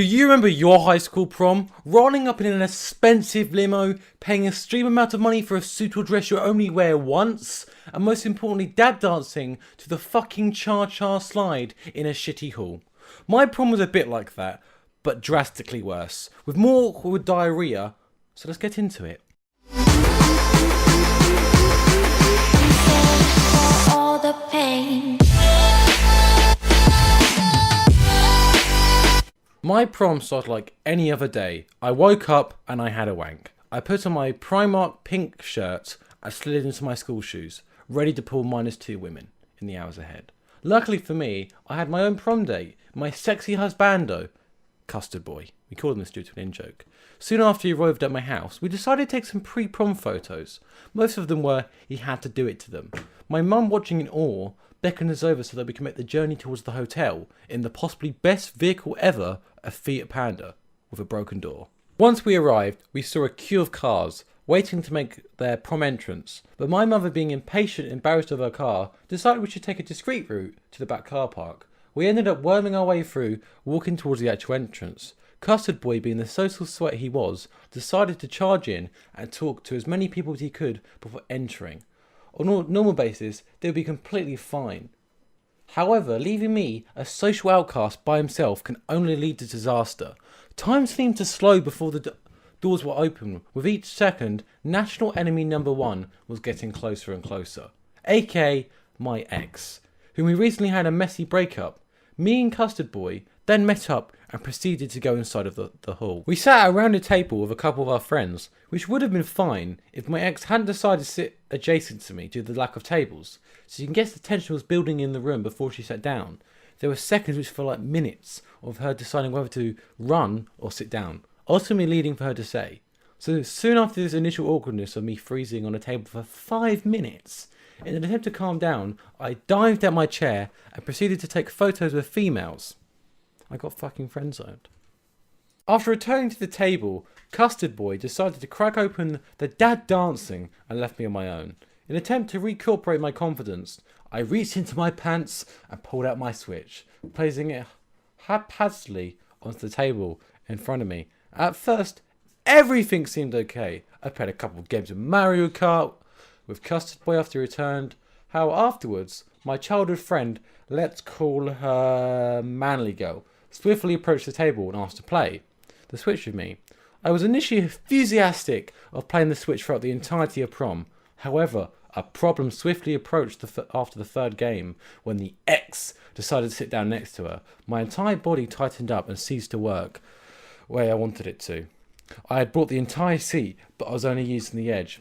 Do you remember your high school prom? Rolling up in an expensive limo, paying a extreme amount of money for a suit or dress you only wear once, and most importantly dab dancing to the fucking cha-cha slide in a shitty hall. My prom was a bit like that, but drastically worse, with more awkward diarrhea, so let's get into it. All the pain. My prom started like any other day. I woke up and I had a wank. I put on my Primark pink shirt, I slid into my school shoes, ready to pull -2 women in the hours ahead. Luckily for me, I had my own prom date, my sexy husbando, Custard Boy. We called him this due to an in-joke. Soon after he arrived at my house, we decided to take some pre-prom photos. Most of them were, he had to do it to them. My mum, watching in awe, beckoned us over so that we could make the journey towards the hotel in the possibly best vehicle ever, a Fiat Panda, with a broken door. Once we arrived, we saw a queue of cars, waiting to make their prom entrance, but my mother, being impatient and embarrassed of her car, decided we should take a discreet route to the back car park. We ended up worming our way through, walking towards the actual entrance. Custard Boy, being the social sweat he was, decided to charge in and talk to as many people as he could before entering. On a normal basis, they would be completely fine. However, leaving me, a social outcast, by himself can only lead to disaster. Time seemed to slow before the doors were open. With each second, national enemy number 1 was getting closer and closer. aka my ex, whom we recently had a messy breakup. Me and Custard Boy then met up and proceeded to go inside of the hall. We sat around a table with a couple of our friends, which would have been fine if my ex hadn't decided to sit adjacent to me due to the lack of tables. So you can guess the tension was building in the room before she sat down. There were seconds which felt like minutes of her deciding whether to run or sit down, ultimately leading for her to say. So soon after this initial awkwardness of me freezing on a table for 5 minutes, in an attempt to calm down, I dived at my chair and proceeded to take photos with females. I got fucking friend-zoned. After returning to the table, Custard Boy decided to crack open the dad dancing and left me on my own. In an attempt to recuperate my confidence, I reached into my pants and pulled out my Switch, placing it haphazardly onto the table in front of me. At first, everything seemed okay. I played a couple of games of Mario Kart with Custard Boy after he returned. How afterwards, my childhood friend, let's call her Manly Girl, swiftly approached the table and asked to play the Switch with me. I was initially enthusiastic of playing the Switch throughout the entirety of prom. However, a problem swiftly approached after the third game when the ex decided to sit down next to her. My entire body tightened up and ceased to work the way I wanted it to. I had brought the entire seat, but I was only using the edge.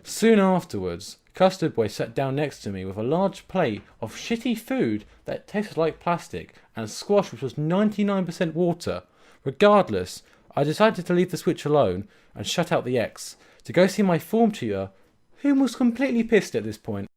Soon afterwards, Custard Boy sat down next to me with a large plate of shitty food that tasted like plastic and squash which was 99% water. Regardless, I decided to leave the Switch alone and shut out the ex to go see my form tutor, whom was completely pissed at this point.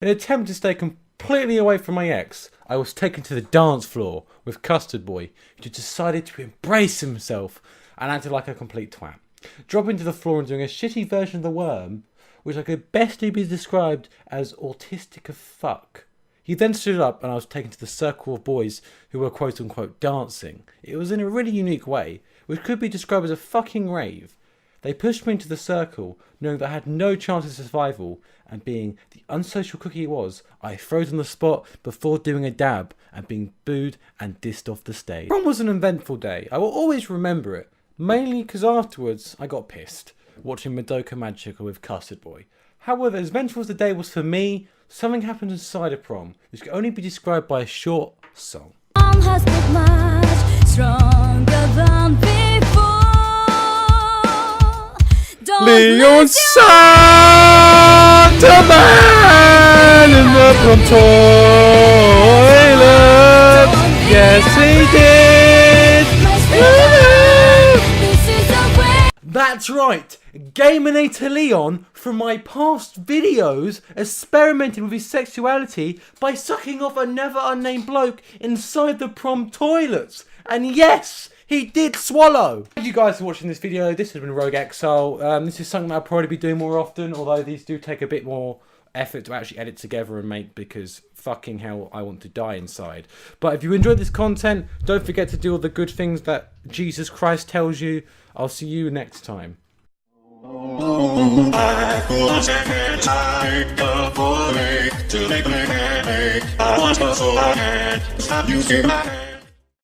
In an attempt to stay completely away from my ex, I was taken to the dance floor with Custard Boy, who decided to embrace himself and acted like a complete twat, dropping to the floor and doing a shitty version of the worm, which I could bestly be described as autistic as fuck. He then stood up and I was taken to the circle of boys who were quote unquote dancing. It was in a really unique way, which could be described as a fucking rave. They pushed me into the circle, knowing that I had no chance of survival, and being the unsocial cookie it was, I froze on the spot before doing a dab and being booed and dissed off the stage. Prom was an eventful day. I will always remember it, mainly because afterwards I got pissed watching Madoka Magica with Custard Boy. However, as eventful as the day was for me, something happened inside of prom, which can only be described by a short song. Has got much stronger than before. Don't Leon sat a man in the prom toilet. Yes, he did. That's right. Gaminator Leon, from my past videos, experimented with his sexuality by sucking off another unnamed bloke inside the prom toilets. And yes, he did swallow. Thank you guys for watching this video. This has been Rogue Exile. This is something I'll probably be doing more often, although these do take a bit more effort to actually edit together and make, because fucking hell, I want to die inside. But if you enjoyed this content, don't forget to do all the good things that Jesus Christ tells you. I'll see you next time. I want to make a mistake. I want to so I can stop you in my head.